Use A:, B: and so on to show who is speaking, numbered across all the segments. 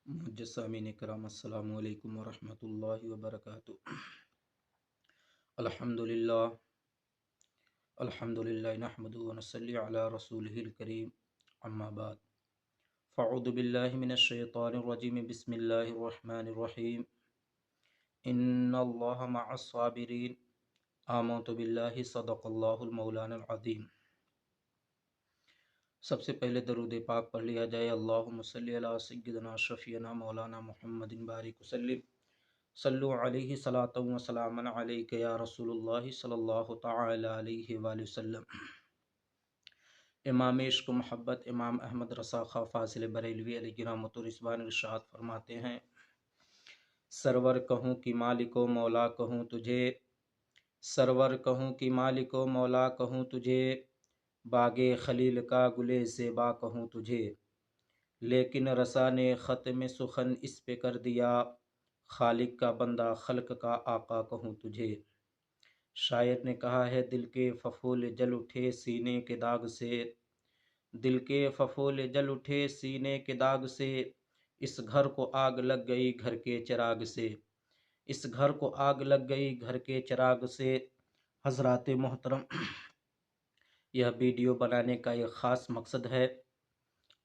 A: मुजस्सामीन इकराम अस्सलामु अलैकुम वरहमतुल्लाहि वबरकातुहू। अल्हम्दुलिल्लाह अल्हम्दुलिल्लाह नहमदुहु व नसल्ली अला रसूलिहिल करीम, अम्मा बाद। फ़अऊज़ु बिल्लाहि मिनश शैतानिर रजीम, बिस्मिल्लाहिर रहमानिर रहीम। इन्नल्लाहा मअस साबिरीन, आमनतु बिल्लाहि, सदक़ल्लाहुल मौलानाल अज़ीम। सबसे पहले दरूद पाक पढ़ लिया जाए। अल्लाहुम्मा सल्लि अला सय्यिदना शफ़ीना मौलाना मुहम्मदिन बारिक वसल्लिम, सल्लु अलैहि सलातन व सलामन अलैका या रसूलुल्लाह सल्लल्लाहु तआला अलैहि वसल्लम। इमाम इश्क़ मोहब्बत इमाम अहमद रज़ा ख़ां फ़ाज़िल बरेलवी अलैहि रहमतुर रिज़वान इरशाद फरमाते हैं, सरवर कहूँ कि मालिको मौला कहूँ तुझे, सरवर कहूँ कि मालिको मौला कहूँ तुझे, बागे खलील का गुले ज़ेबा कहूँ तुझे, लेकिन रसा ने ख़त में सुखन इस पे कर दिया, खालिक का बंदा खल्क का आका कहूँ तुझे। शायर ने कहा है, दिल के फफूल जल उठे सीने के दाग से, दिल के फफूल जल उठे सीने के दाग से, इस घर को आग लग गई घर के चिराग से, इस घर को आग लग गई घर के चिराग से। हज़रात मोहतरम, यह वीडियो बनाने का एक ख़ास मकसद है।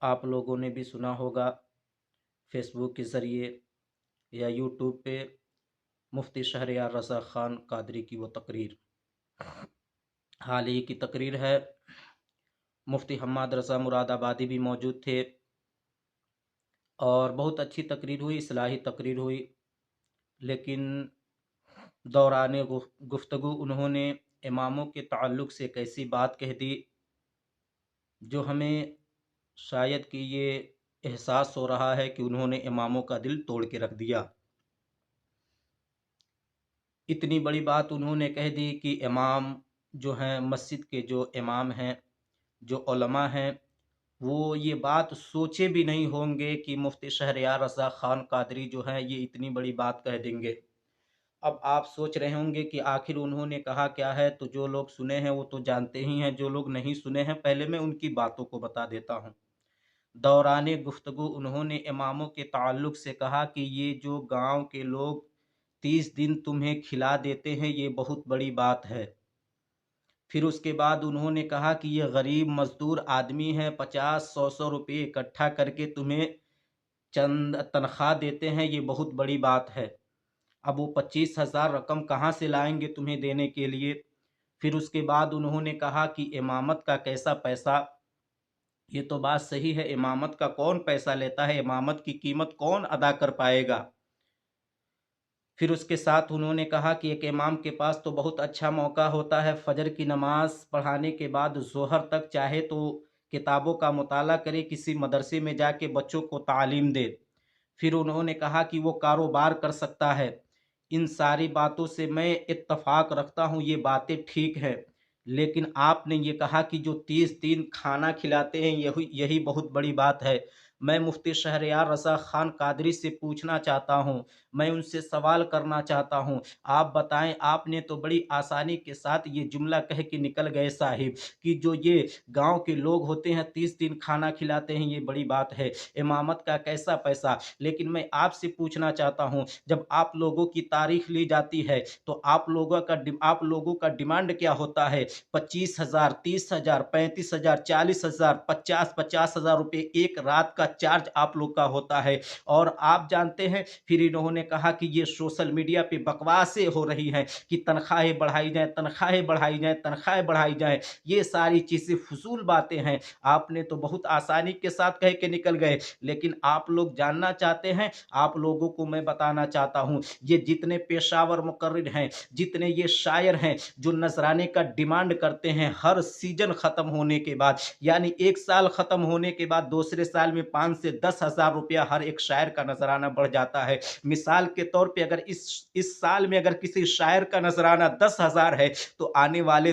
A: आप लोगों ने भी सुना होगा फेसबुक के ज़रिए या यूट्यूब पे मुफ्ती शहरयार रज़ा ख़ान कादरी की वो तकरीर, हाल ही की तकरीर है। मुफ्ती हम्माद रज़ा मुरादाबादी भी मौजूद थे और बहुत अच्छी तकरीर हुई, इस्लाही तकरीर हुई। लेकिन दौरान गुफ्तगू उन्होंने इमामों के ताल्लुक़ से एक ऐसी बात कह दी जो हमें शायद कि ये एहसास हो रहा है कि उन्होंने इमामों का दिल तोड़ के रख दिया। इतनी बड़ी बात उन्होंने कह दी कि इमाम जो हैं, मस्जिद के जो इमाम हैं, जो उलमा हैं, वो ये बात सोचे भी नहीं होंगे कि मुफ्ती शहरयार रज़ा ख़ान कादरी जो हैं ये इतनी बड़ी बात कह देंगे। अब आप सोच रहे होंगे कि आखिर उन्होंने कहा क्या है। तो जो लोग सुने हैं वो तो जानते ही हैं, जो लोग नहीं सुने हैं पहले मैं उनकी बातों को बता देता हूँ। दौरान गुफ्तगू उन्होंने इमामों के ताल्लुक़ से कहा कि ये जो गाँव के लोग 30 दिन तुम्हें खिला देते हैं ये बहुत बड़ी बात है। फिर उसके बाद उन्होंने कहा कि ये गरीब मज़दूर आदमी हैं, 50-100 रुपये इकट्ठा करके तुम्हें चंद तनख्वाह देते हैं, ये बहुत बड़ी बात है। अब वो 25,000 रकम कहाँ से लाएंगे तुम्हें देने के लिए। फिर उसके बाद उन्होंने कहा कि इमामत का कैसा पैसा, ये तो बात सही है, इमामत का कौन पैसा लेता है, इमामत की कीमत कौन अदा कर पाएगा। फिर उसके साथ उन्होंने कहा कि एक इमाम के पास तो बहुत अच्छा मौका होता है, फ़जर की नमाज़ पढ़ाने के बाद ज़ोहर तक चाहे तो किताबों का मुताला करे, किसी मदरसे में जाके बच्चों को तालीम दे। फिर उन्होंने कहा कि वो कारोबार कर सकता है। इन सारी बातों से मैं इत्तफ़ाक़ रखता हूँ, ये बातें ठीक हैं। लेकिन आपने ये कहा कि जो 30 दिन खाना खिलाते हैं यही यही बहुत बड़ी बात है। मैं मुफ्ती शहरयार रज़ा ख़ान कादरी से पूछना चाहता हूँ, मैं उनसे सवाल करना चाहता हूँ, आप बताएँ, आपने तो बड़ी आसानी के साथ ये जुमला कह के निकल गए साहिब कि जो ये गाँव के लोग होते हैं 30 दिन खाना खिलाते हैं ये बड़ी बात है, इमामत का कैसा पैसा। लेकिन मैं आपसे पूछना चाहता हूँ, जब आप लोगों की तारीख ली जाती है तो आप लोगों का डिमांड क्या होता है? 25,000, 30,000, 35,000, 40,000, 50,000 रुपये एक रात का चार्ज आप लोग का होता है। और आप जानते हैं, फिर इन्होंने कहा कि ये सोशल मीडिया पे बकवासें हो रही हैं कि तनख्वाहें बढ़ाई जाएँ, तनख्वाहें बढ़ाई जाएँ, तनख्वाहें बढ़ाई जाएँ। ये सारी चीज़ें फ़ुज़ूल बातें हैं। आपने तो बहुत आसानी के साथ कह के निकल गए। लेकिन आप लोग जानना चाहते हैं, आप लोगों को मैं बताना चाहता हूँ, ये जितने पेशावर मुकर्रिर हैं, जितने ये शायर हैं जो नज़राने का डिमांड करते हैं हर सीज़न ख़त्म होने के बाद, यानी 1 साल ख़त्म होने के बाद दूसरे साल में 5 से 10,000 रुपया हर एक शायर का नज़राना बढ़ जाता है। मिसाल के तौर पे अगर इस साल में अगर किसी शायर का नज़राना 10,000 है तो आने वाले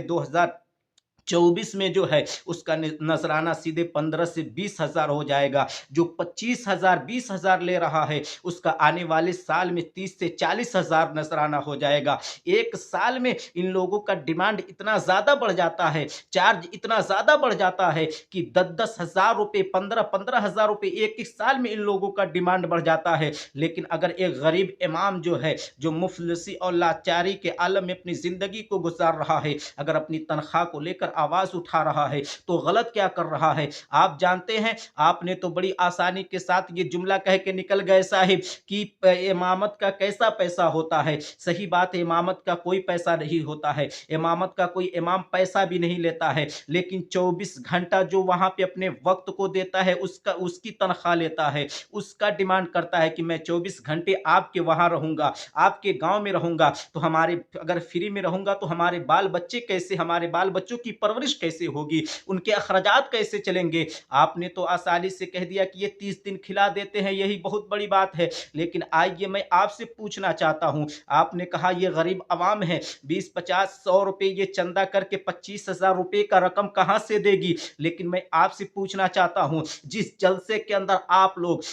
A: 24 में जो है उसका नजराना सीधे 15 से 20 हज़ार हो जाएगा। जो 25 हज़ार 20 हज़ार ले रहा है उसका आने वाले साल में 30 से 40 हज़ार नजराना हो जाएगा। एक साल में इन लोगों का डिमांड इतना ज्यादा बढ़ जाता है, चार्ज इतना ज्यादा बढ़ जाता है कि 10-10 हज़ार रुपए, 15-15 हज़ार रुपए एक एक साल में इन लोगों का डिमांड बढ़ जाता है। लेकिन अगर एक गरीब इमाम जो है, जो मुफलिसी और लाचारी के आलम में अपनी जिंदगी को गुजार रहा है, अगर अपनी तनख्वाह को लेकर आवाज उठा रहा है तो गलत क्या कर रहा है आप जानते हैं। आपने तो बड़ी आसानी के साथ ये जुमला कह के निकल गए साहिब कि इमामत का कैसा पैसा होता है। सही बात है, इमामत का कोई पैसा नहीं होता है, इमामत का कोई इमाम पैसा भी नहीं लेता है, लेकिन 24 घंटा जो वहां पे अपने वक्त को देता है उसका उसकी तनख्वाह लेता है, उसका डिमांड करता है कि मैं 24 घंटे आपके वहां रहूंगा, आपके गांव में रहूंगा, तो हमारे अगर फ्री में रहूंगा तो हमारे बाल बच्चे कैसे, हमारे बाल बच्चों की परवरिश कैसे होगी, उनके अखराजात कैसे चलेंगे। आपने तो आसानी से कह दिया कि ये 30 दिन खिला देते हैं, यही बहुत बड़ी बात है। लेकिन आइए मैं आपसे पूछना चाहता हूं, आपने कहा ये गरीब आवाम है, 20-50-100 रुपए ये चंदा करके 25 हज़ार रुपए का रकम कहां से देगी। लेकिन मैं आपसे पूछना चाहता हूं, जिस जलसे के अंदर आप लोग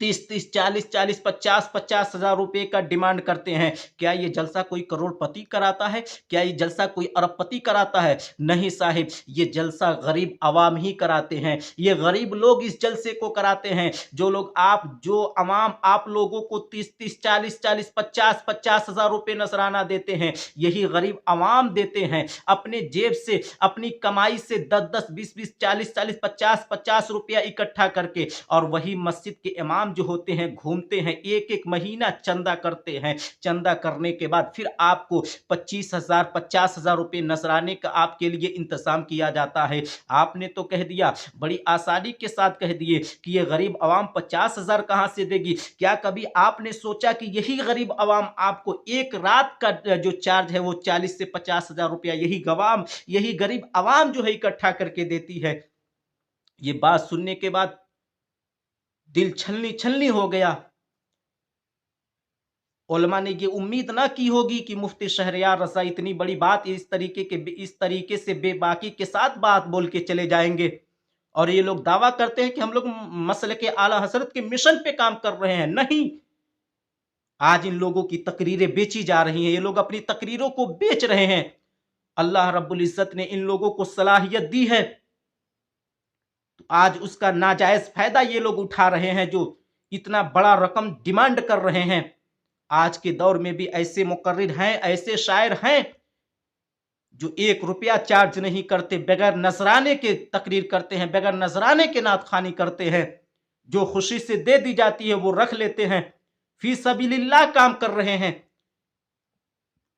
A: 30-30, 40-40, 50-50 हज़ार रुपए का डिमांड करते हैं, क्या ये जलसा कोई करोड़पति कराता है, क्या ये जलसा कोई अरबपति कराता है। नहीं साहिब, ये जलसा गरीब आवाम ही कराते हैं, ये गरीब लोग इस जलसे को कराते हैं। जो लोग जो अवाम आप लोगों को 30-30, 40-40, 50-50 हज़ार रुपए नजराना देते हैं, यही गरीब आवाम देते हैं अपने जेब से, अपनी कमाई से 10-10, 20-20, 40-40, 50-50 रुपया इकट्ठा करके, और वही मस्जिद के इमाम जो होते हैं घूमते हैं, एक एक महीना चंदा करते हैं। चंदा करने के बाद फिर आपको 25 हज़ार 50 हज़ार रुपए नजराने का आपके लिए इंतजाम किया जाता है। आपने तो कह दिया, बड़ी आसानी के साथ कह दिए कि ये गरीब आवाम 50 हज़ार कहां से देगी। क्या कभी आपने सोचा कि यही गरीब आवाम आपको एक रात का जो चार्ज है वो 40 से 50 हज़ार रुपया यही गरीब आवाम जो है इकट्ठा करके देती है। ये बात सुनने के बाद दिल छलनी छलनी हो गया। उलमा ने ये उम्मीद ना की होगी कि मुफ्ती शहरयार रज़ा इतनी बड़ी बात इस तरीके से बेबाकी के साथ बात बोल के चले जाएंगे। और ये लोग दावा करते हैं कि हम लोग मसलके आला हज़रत के मिशन पे काम कर रहे हैं। नहीं, आज इन लोगों की तकरीरें बेची जा रही हैं, ये लोग अपनी तकरीरों को बेच रहे हैं। अल्लाह रब्बुल इज्जत ने इन लोगों को सलाहियत दी है, तो आज उसका नाजायज फायदा ये लोग उठा रहे हैं, जो इतना बड़ा रकम डिमांड कर रहे हैं। आज के दौर में भी ऐसे मुकर्रिर हैं, ऐसे शायर हैं जो 1 रुपया चार्ज नहीं करते, बगैर नजराने के तकरीर करते हैं, बगैर नजराने के नात खानी करते हैं। जो खुशी से दे दी जाती है वो रख लेते हैं, फी सबीलिल्लाह काम कर रहे हैं।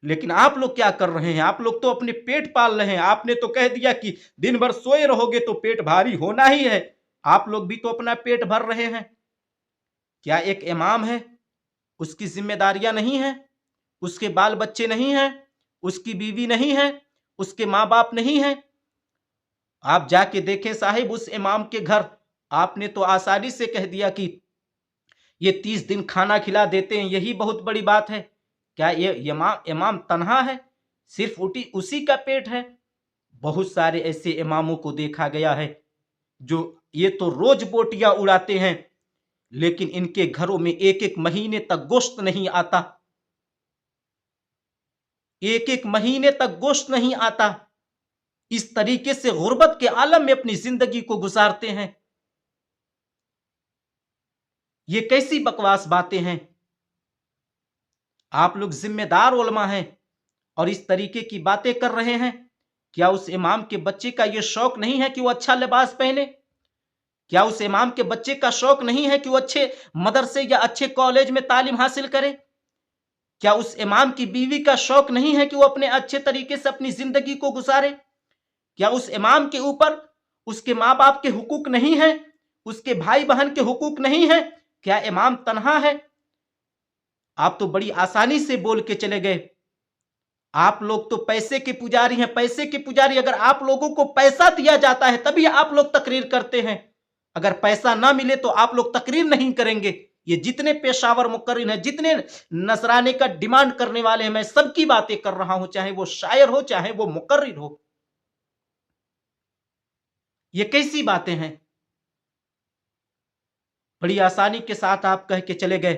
A: लेकिन आप लोग क्या कर रहे हैं, आप लोग तो अपने पेट पाल रहे हैं। आपने तो कह दिया कि दिन भर सोए रहोगे तो पेट भारी होना ही है। आप लोग भी तो अपना पेट भर रहे हैं। क्या एक इमाम है, उसकी जिम्मेदारियां नहीं है, उसके बाल बच्चे नहीं हैं, उसकी बीवी नहीं है, उसके माँ बाप नहीं है। आप जाके देखें साहिब उस इमाम के घर। आपने तो आसानी से कह दिया कि ये 30 दिन खाना खिला देते हैं, यही बहुत बड़ी बात है। क्या ये इमाम इमाम तन्हा है, सिर्फ उसी का पेट है। बहुत सारे ऐसे इमामों को देखा गया है जो ये तो रोज बोटियां उड़ाते हैं, लेकिन इनके घरों में एक एक महीने तक गोश्त नहीं आता, एक एक महीने तक गोश्त नहीं आता। इस तरीके से गुर्बत के आलम में अपनी जिंदगी को गुजारते हैं। ये कैसी बकवास बातें हैं। आप लोग जिम्मेदार उलमा हैं और इस तरीके की बातें कर रहे हैं। क्या उस इमाम के बच्चे का यह शौक नहीं है कि वो अच्छा लिबास पहने? क्या उस इमाम के बच्चे का शौक नहीं है कि वो अच्छे मदरसे या अच्छे कॉलेज में तालीम हासिल करे? क्या उस इमाम की बीवी का शौक नहीं है कि वो अपने अच्छे तरीके से अपनी जिंदगी को गुजारे? क्या उस इमाम के ऊपर उसके माँ बाप के हुकूक नहीं है, उसके भाई बहन के हुकूक नहीं है? क्या इमाम तन्हा है? आप तो बड़ी आसानी से बोल के चले गए। आप लोग तो पैसे के पुजारी हैं, पैसे के पुजारी। अगर आप लोगों को पैसा दिया जाता है तभी आप लोग तकरीर करते हैं, अगर पैसा ना मिले तो आप लोग तकरीर नहीं करेंगे। ये जितने पेशावर मुकर्रिर हैं, जितने नजराने का डिमांड करने वाले हैं, मैं सबकी बातें कर रहा हूं, चाहे वो शायर हो चाहे वो मुकर्रिर हो। ये कैसी बातें हैं? बड़ी आसानी के साथ आप कह के चले गए।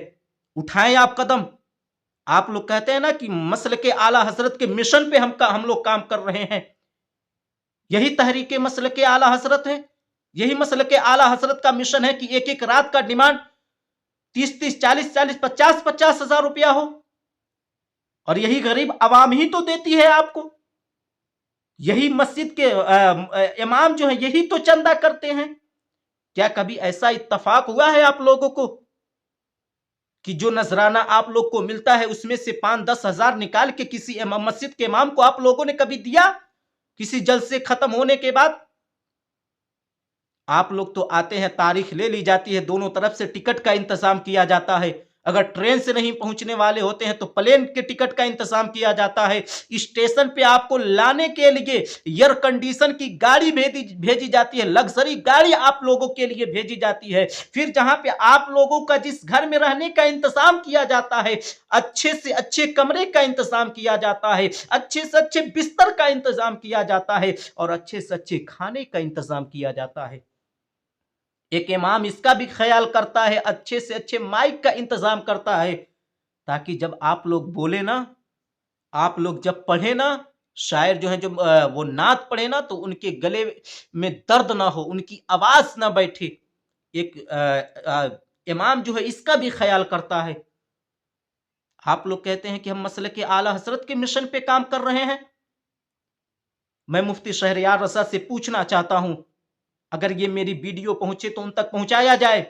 A: उठाएं आप कदम। आप लोग कहते हैं ना कि मसलके आला हजरत के मिशन पे हम लोग काम कर रहे हैं। यही तहरीके मसलके आला हजरत है। यही मसलके आला हजरत का मिशन है कि एक एक रात का डिमांड 30-30, 40-40, 50-50 हजार रुपया हो। और यही गरीब आवाम ही तो देती है आपको। यही मस्जिद के इमाम जो है यही तो चंदा करते हैं। क्या कभी ऐसा इत्तफाक हुआ है आप लोगों को कि जो नजराना आप लोग को मिलता है उसमें से 5-10 हजार निकाल के किसी मस्जिद के इमाम को आप लोगों ने कभी दिया? किसी जलसे खत्म होने के बाद आप लोग तो आते हैं, तारीख ले ली जाती है, दोनों तरफ से टिकट का इंतजाम किया जाता है। अगर ट्रेन से नहीं पहुंचने वाले होते हैं तो प्लेन के टिकट का इंतजाम किया जाता है। स्टेशन पे आपको लाने के लिए एयर कंडीशन की गाड़ी भेजी जाती है, लग्जरी गाड़ी आप लोगों के लिए भेजी जाती है। फिर जहां पे आप लोगों का जिस घर में रहने का इंतजाम किया जाता है, अच्छे से अच्छे कमरे का इंतजाम किया जाता है, अच्छे से अच्छे बिस्तर का इंतजाम किया जाता है और अच्छे से अच्छे खाने का इंतजाम किया जाता है। एक इमाम इसका भी ख्याल करता है, अच्छे से अच्छे माइक का इंतजाम करता है, ताकि जब आप लोग बोले ना, आप लोग जब पढ़े ना, शायर जो है जो वो नात पढ़े ना, तो उनके गले में दर्द ना हो, उनकी आवाज ना बैठे। एक इमाम जो है इसका भी ख्याल करता है। आप लोग कहते हैं कि हम मसलके आला हजरत के मिशन पे काम कर रहे हैं। मैं मुफ्ती शहरयार रजा से पूछना चाहता हूं, अगर ये मेरी वीडियो पहुंचे तो उन तक पहुंचाया जाए।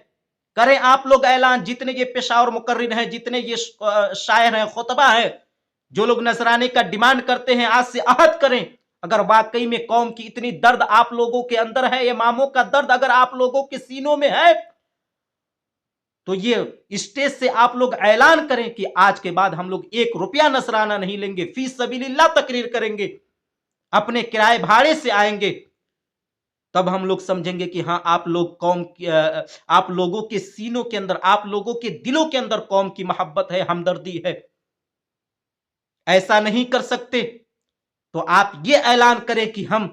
A: करें आप लोग ऐलान, जितने ये पेशावर मुकर्रिर हैं, जितने ये शायर हैं, खुतबा है, जो लोग नजराने का डिमांड करते हैं, आज से अहद करें। अगर वाकई में कौम की इतनी दर्द आप लोगों के अंदर है, इमामों का दर्द अगर आप लोगों के सीनों में है, तो ये स्टेज से आप लोग ऐलान करें कि आज के बाद हम लोग 1 रुपया नजराना नहीं लेंगे, फी सबीलिल्लाह तकरीर करेंगे, अपने किराए भाड़े से आएंगे। तब हम लोग समझेंगे कि हाँ, आप लोग कौम की आप लोगों के सीनों के अंदर, आप लोगों के दिलों के अंदर कौम की मोहब्बत है, हमदर्दी है। ऐसा नहीं कर सकते तो आप ये ऐलान करें कि हम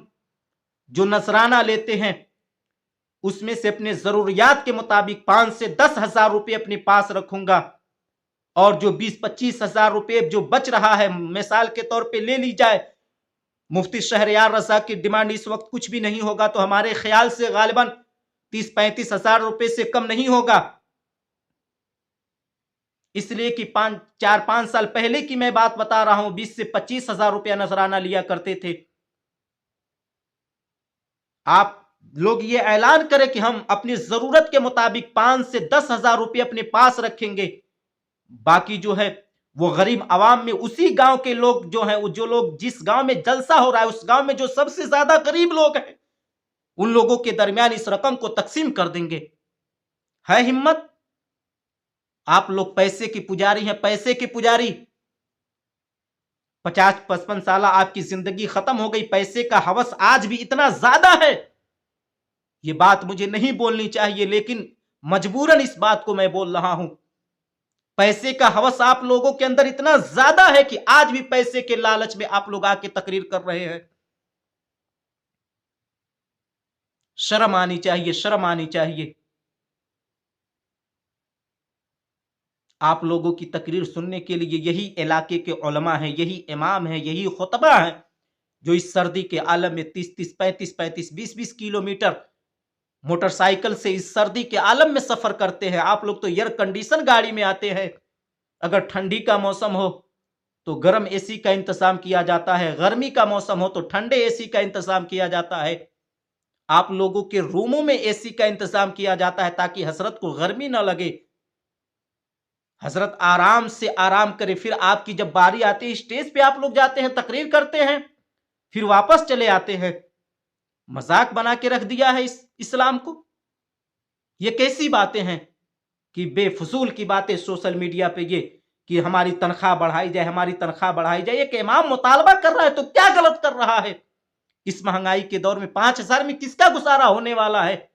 A: जो नजराना लेते हैं उसमें से अपने जरूरियात के मुताबिक 5 से 10 हजार रुपए अपने पास रखूंगा, और जो 20-25 हजार रुपए जो बच रहा है मिसाल के तौर पे ले ली जाए। मुफ्ती शहरयार रजा की डिमांड इस वक्त कुछ भी नहीं होगा तो हमारे ख्याल से गालिबन 30-35 हजार रुपए से कम नहीं होगा। इसलिए कि 4-5 साल पहले की मैं बात बता रहा हूं, 20 से 25 हजार रुपया नजराना लिया करते थे। आप लोग ये ऐलान करें कि हम अपनी जरूरत के मुताबिक 5 से 10 हजार रुपये अपने पास रखेंगे, बाकी जो है वो गरीब आवाम में, उसी गांव के लोग जो हैं, जो लोग जिस गांव में जलसा हो रहा है उस गांव में जो सबसे ज्यादा गरीब लोग हैं, उन लोगों के दरमियान इस रकम को तकसीम कर देंगे। है हिम्मत? आप लोग पैसे की पुजारी हैं, पैसे की पुजारी। 50-55 साल आपकी जिंदगी खत्म हो गई, पैसे का हवस आज भी इतना ज्यादा है। ये बात मुझे नहीं बोलनी चाहिए, लेकिन मजबूरन इस बात को मैं बोल रहा हूं। पैसे का हवस आप लोगों के अंदर इतना ज्यादा है कि आज भी पैसे के लालच में आप लोग आके तकरीर कर रहे हैं। शर्म आनी चाहिए, शर्म आनी चाहिए। आप लोगों की तकरीर सुनने के लिए यही इलाके के उलमा हैं, यही इमाम हैं, यही खुतबा हैं, जो इस सर्दी के आलम में 30-30, 35-35, 20-20 किलोमीटर मोटरसाइकिल से इस सर्दी के आलम में सफर करते हैं। आप लोग तो एयर कंडीशन गाड़ी में आते हैं। अगर ठंडी का मौसम हो तो गर्म एसी का इंतजाम किया जाता है, गर्मी का मौसम हो तो ठंडे एसी का इंतजाम किया जाता है। आप लोगों के रूमों में एसी का इंतजाम किया जाता है ताकि हजरत को गर्मी ना लगे, हजरत आराम से आराम करे। फिर आपकी जब बारी आती है, स्टेज पे आप लोग जाते हैं, तकरीर करते हैं, फिर वापस चले आते हैं। मजाक बना के रख दिया है इस इस्लाम को। ये कैसी बातें हैं कि बेफजूल की बातें सोशल मीडिया पे, ये कि हमारी तनख्वाह बढ़ाई जाए, हमारी तनख्वाह बढ़ाई जाए। एक इमाम मुतालबा कर रहा है तो क्या गलत कर रहा है? इस महंगाई के दौर में 5,000 में किसका गुजारा होने वाला है?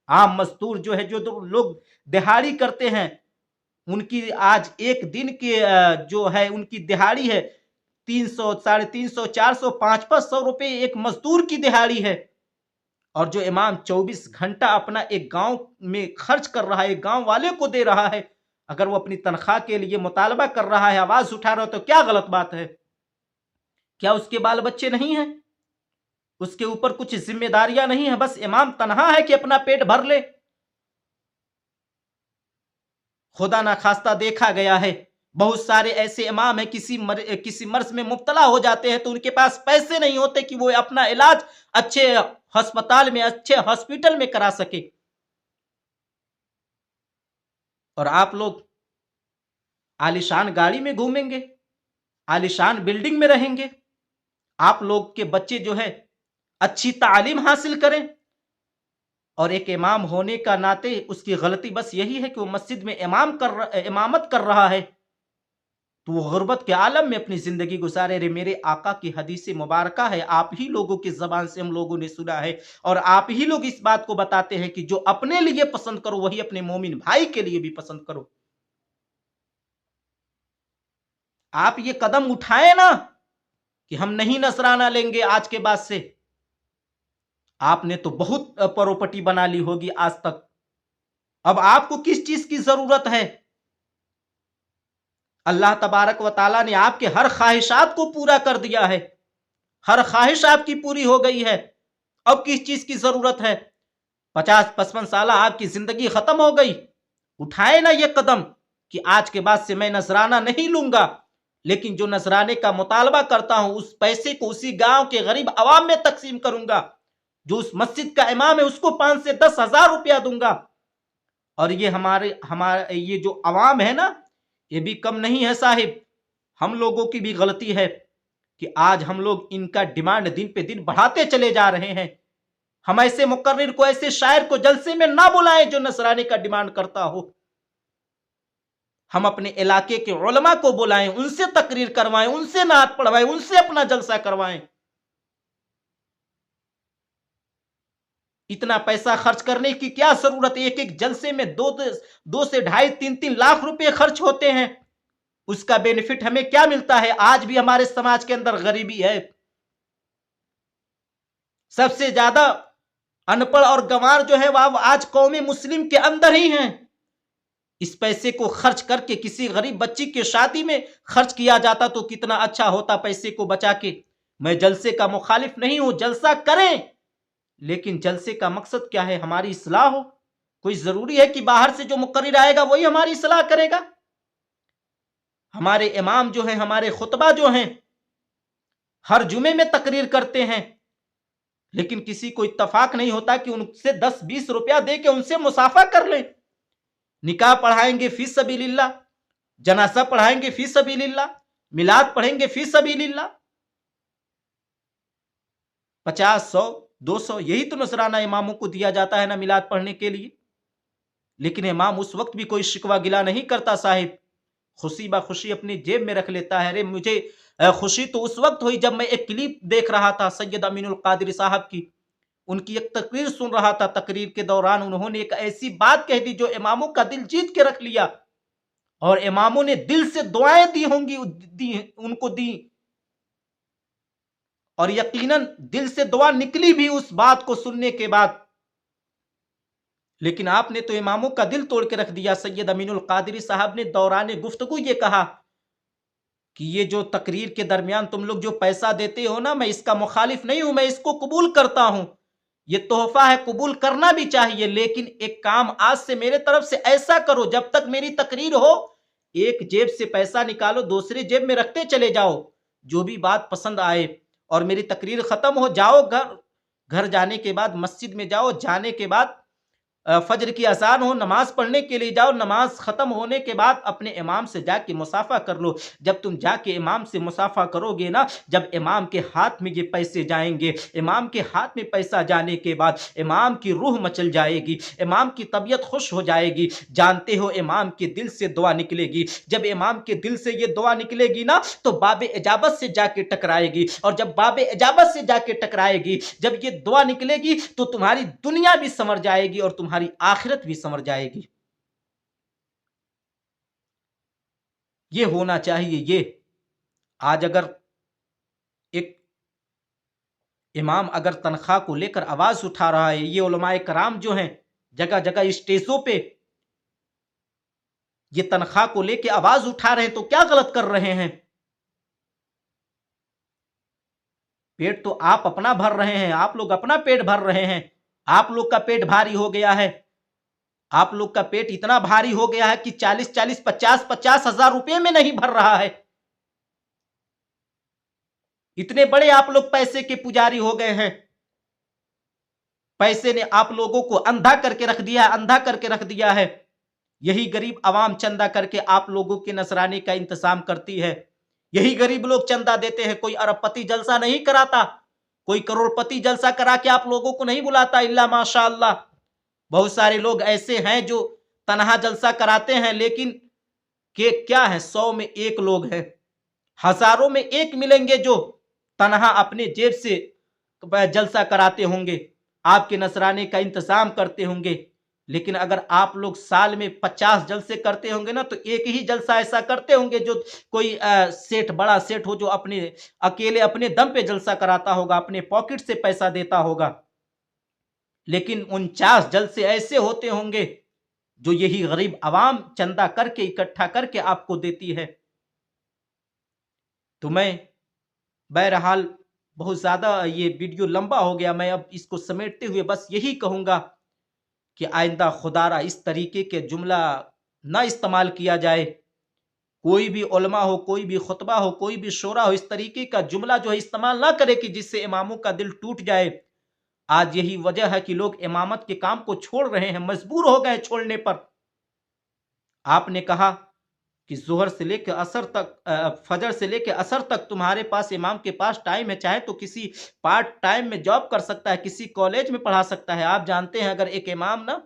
A: आम मजदूर जो है, जो लोग दिहाड़ी करते हैं, उनकी आज एक दिन की जो है उनकी दिहाड़ी है 300, 350, 400, 500 रुपए एक मजदूर की दिहाड़ी है। और जो इमाम 24 घंटा अपना एक गांव में खर्च कर रहा है, एक गांव वाले को दे रहा है, अगर वो अपनी तनख्वाह के लिए मुतालबा कर रहा है, आवाज उठा रहा है, तो क्या गलत बात है? क्या उसके बाल बच्चे नहीं हैं? उसके ऊपर कुछ जिम्मेदारियां नहीं है? बस इमाम तनहा है कि अपना पेट भर ले? खुदा ना खास्ता देखा गया है बहुत सारे ऐसे इमाम हैं किसी मर्ज में मुब्तला हो जाते हैं तो उनके पास पैसे नहीं होते कि वो अपना इलाज अच्छे अस्पताल में, अच्छे हॉस्पिटल में करा सके। और आप लोग आलिशान गाड़ी में घूमेंगे, आलिशान बिल्डिंग में रहेंगे। आप लोग के बच्चे जो है अच्छी तालीम हासिल करें, और एक इमाम होने का नाते उसकी गलती बस यही है कि वो मस्जिद में इमामत कर रहा है, तो वो गुर्बत के आलम में अपनी जिंदगी गुजारे। रे मेरे आका की हदीस मुबारक है, आप ही लोगों की जबान से हम लोगों ने सुना है, और आप ही लोग इस बात को बताते हैं कि जो अपने लिए पसंद करो वही अपने मोमिन भाई के लिए भी पसंद करो। आप ये कदम उठाए ना कि हम नहीं नजराना लेंगे आज के बाद से, आपने तो बहुत प्रॉपर्टी बना ली होगी आज तक। अब आपको किस चीज की जरूरत है? अल्लाह तबारक व ताला ने आपके हर ख्वाहिशात को पूरा कर दिया है, हर ख्वाहिश आपकी पूरी हो गई है। अब किस चीज की जरूरत है? 50-55 साल आपकी जिंदगी खत्म हो गई। उठाए ना ये कदम कि आज के बाद से मैं नजराना नहीं लूंगा, लेकिन जो नजराने का मुतालबा करता हूं उस पैसे को उसी गांव के गरीब आवाम में तकसीम करूंगा। जो उस मस्जिद का इमाम है उसको 5 से 10 हजार रुपया दूंगा। और ये हमारे हमारे ये जो अवाम है ना, ये भी कम नहीं है साहिब। हम लोगों की भी गलती है कि आज हम लोग इनका डिमांड दिन पे दिन बढ़ाते चले जा रहे हैं। हम ऐसे मुकर्रिर को, ऐसे शायर को जलसे में ना बुलाएं जो नसरानी का डिमांड करता हो। हम अपने इलाके के उलमा को बुलाएं, उनसे तकरीर करवाएं, उनसे नात पढ़वाएं, उनसे अपना जलसा करवाएं। इतना पैसा खर्च करने की क्या जरूरत है? एक एक जलसे में दो से ढाई 3-3 लाख रुपए खर्च होते हैं। उसका बेनिफिट हमें क्या मिलता है? आज भी हमारे समाज के अंदर गरीबी है। सबसे ज्यादा अनपढ़ और गंवार जो है वह आज कौमे मुस्लिम के अंदर ही हैं। इस पैसे को खर्च करके किसी गरीब बच्ची की शादी में खर्च किया जाता तो कितना अच्छा होता, पैसे को बचा के। मैं जलसे का मुखालिफ नहीं हूं, जलसा करें, लेकिन जलसे का मकसद क्या है? हमारी इस्लाह हो। कोई जरूरी है कि बाहर से जो मुकर्रिर आएगा वही हमारी इस्लाह करेगा? हमारे इमाम जो हैं, हमारे खुतबा जो हैं, हर जुमे में तकरीर करते हैं, लेकिन किसी को इत्तफाक नहीं होता कि उनसे 10-20 रुपया दे के उनसे मुसाफा कर लें। निकाह पढ़ाएंगे फी सबीलिल्लाह, जनाजा पढ़ाएंगे फी सबीलिल्लाह, मिलाद पढ़ेंगे फी सबीलिल्लाह। 50, 100, 200 यही तो नजराना इमामों को दिया जाता है ना मिलाद पढ़ने के लिए। लेकिन इमाम उस वक्त भी कोई शिकवा गिला नहीं करता साहिब, खुशी खुशी अपनी जेब में रख लेता है। अरे मुझे खुशी तो उस वक्त हुई जब मैं एक क्लिप देख रहा था सैयद अमीनुल कादरी साहब की। उनकी एक तकरीर सुन रहा था, तकरीर के दौरान उन्होंने एक ऐसी बात कह दी जो इमामों का दिल जीत के रख लिया, और इमामों ने दिल से दुआएं दी होंगी, उनको दी, और यकीनन दिल से दुआ निकली भी उस बात को सुनने के बाद। लेकिन आपने तो इमामों का दिल तोड़ के रख दिया। सैयद अमीनुल कादरी साहब ने दौरान गुफ्तगू ये कहा कि ये जो तकरीर के दरमियान तुम लोग जो पैसा देते हो ना, मैं इसका मुखालिफ नहीं हूं, मैं इसको कबूल करता हूं, ये तोहफा है, कबूल करना भी चाहिए। लेकिन एक काम आज से मेरे तरफ से ऐसा करो, जब तक मेरी तकरीर हो एक जेब से पैसा निकालो, दूसरी जेब में रखते चले जाओ, जो भी बात पसंद आए। और मेरी तकरीर खत्म हो जाओ, घर घर जाने के बाद मस्जिद में जाओ, जाने के बाद फजर की अजान हो, नमाज पढ़ने के लिए जाओ, नमाज खत्म होने के बाद अपने इमाम से जाके मुसाफा कर लो। जब तुम जाके इमाम से मुसाफा करोगे ना, जब इमाम के हाथ में ये पैसे जाएंगे, इमाम के हाथ में पैसा जाने के बाद इमाम की रूह मचल जाएगी, इमाम की तबीयत खुश हो जाएगी। जानते हो इमाम के दिल से दुआ निकलेगी। जब इमाम के दिल से ये दुआ निकलेगी ना, तो बाबे इजाबत से जाके टकराएगी, और जब बाबे इजाबत से जाके टकराएगी, जब ये दुआ निकलेगी, तो तुम्हारी दुनिया भी संवर जाएगी और तुम्हारी आखिरत भी संवर जाएगी। ये होना चाहिए। ये आज अगर एक इमाम अगर तनख्वाह को लेकर आवाज उठा रहा है, ये उलमाए कराम जो हैं जगह जगह स्टेजों पे ये तनख्वाह को लेकर आवाज उठा रहे हैं, तो क्या गलत कर रहे हैं? पेट तो आप अपना भर रहे हैं, आप लोग अपना पेट भर रहे हैं। आप लोग का पेट भारी हो गया है, आप लोग का पेट इतना भारी हो गया है कि 40-40, 50-50 हजार रुपए में नहीं भर रहा है। इतने बड़े आप लोग पैसे के पुजारी हो गए हैं। पैसे ने आप लोगों को अंधा करके रख दिया, अंधा करके रख दिया है। यही गरीब आवाम चंदा करके आप लोगों के नसरानी का इंतजाम करती है। यही गरीब लोग चंदा देते हैं। कोई अरबपति जलसा नहीं कराता, कोई करोड़पति जलसा करा के आप लोगों को नहीं बुलाता, इल्ला माशाअल्लाह। बहुत सारे लोग ऐसे हैं जो तनहा जलसा कराते हैं, लेकिन के क्या है, 100 में 1 लोग हैं, हजारों में 1 मिलेंगे जो तनहा अपने जेब से जलसा कराते होंगे, आपके नसराने का इंतजाम करते होंगे। लेकिन अगर आप लोग साल में 50 जलसे करते होंगे ना, तो एक ही जलसा ऐसा करते होंगे जो कोई सेठ, बड़ा सेठ हो जो अपने अकेले अपने दम पे जलसा कराता होगा, अपने पॉकेट से पैसा देता होगा। लेकिन 49 जलसे ऐसे होते होंगे जो यही गरीब आवाम चंदा करके इकट्ठा करके आपको देती है। तो मैं बहरहाल बहुत ज्यादा ये वीडियो लंबा हो गया, मैं अब इसको समेटते हुए बस यही कहूंगा कि आइंदा खुदारा इस तरीके के जुमला ना इस्तेमाल किया जाए। कोई भी उलमा हो, कोई भी खुतबा हो, कोई भी शोरा हो, इस तरीके का जुमला जो है इस्तेमाल ना करे कि जिससे इमामों का दिल टूट जाए। आज यही वजह है कि लोग इमामत के काम को छोड़ रहे हैं, मजबूर हो गए छोड़ने पर। आपने कहा कि जोहर से लेकर असर तक, फजर से लेकर असर तक तुम्हारे पास इमाम के पास टाइम है, चाहे तो किसी पार्ट टाइम में जॉब कर सकता है, किसी कॉलेज में पढ़ा सकता है। आप जानते हैं अगर एक इमाम ना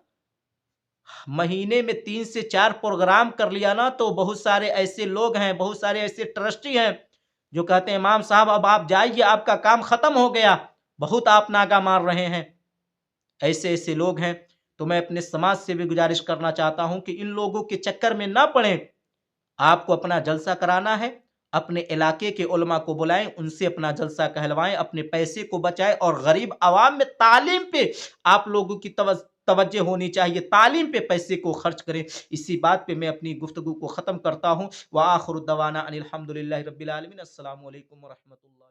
A: महीने में 3 से 4 प्रोग्राम कर लिया ना, तो बहुत सारे ऐसे लोग हैं, बहुत सारे ऐसे ट्रस्टी हैं जो कहते हैं इमाम साहब अब आप जाइए, आपका काम खत्म हो गया, बहुत आप नागा मार रहे हैं। ऐसे ऐसे लोग हैं। तो मैं अपने समाज से भी गुजारिश करना चाहता हूं कि इन लोगों के चक्कर में ना पड़े। आपको अपना जलसा कराना है, अपने इलाके के उलमा को बुलाएं, उनसे अपना जलसा कहलवाएं, अपने पैसे को बचाएं और गरीब आवाम में तालीम पे आप लोगों की तवज्जो होनी चाहिए, तालीम पे पैसे को खर्च करें। इसी बात पे मैं अपनी गुफ्तगू को ख़त्म करता हूँ। व आखिरु दवाना अनिल हम्दुलिल्लाहि रब्बिल आलमीन। अस्सलामु अलैकुम व रहमतुल्लाह।